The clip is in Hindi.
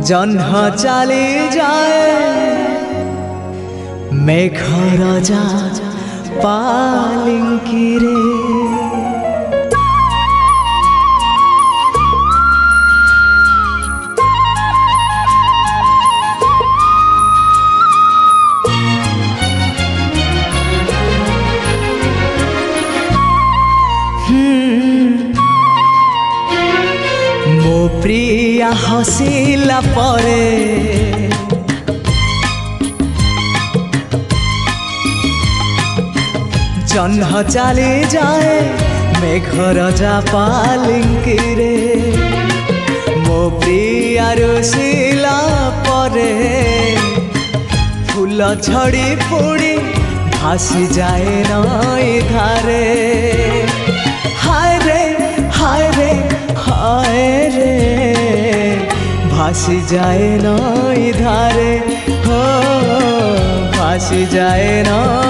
जह्न चले जाए मेघ राजा पालिंकी रे। मो प्रिया हसिला परे जह्न चले जाए मेघ राजा पालिंकी रे। मो प्रिया रुसिला परे फूल झड़ी पुड़ी भासी जाए नई धारे। हाय रे हाय रे हाय रे भासी जाए नई धारे हो भासी जाए नई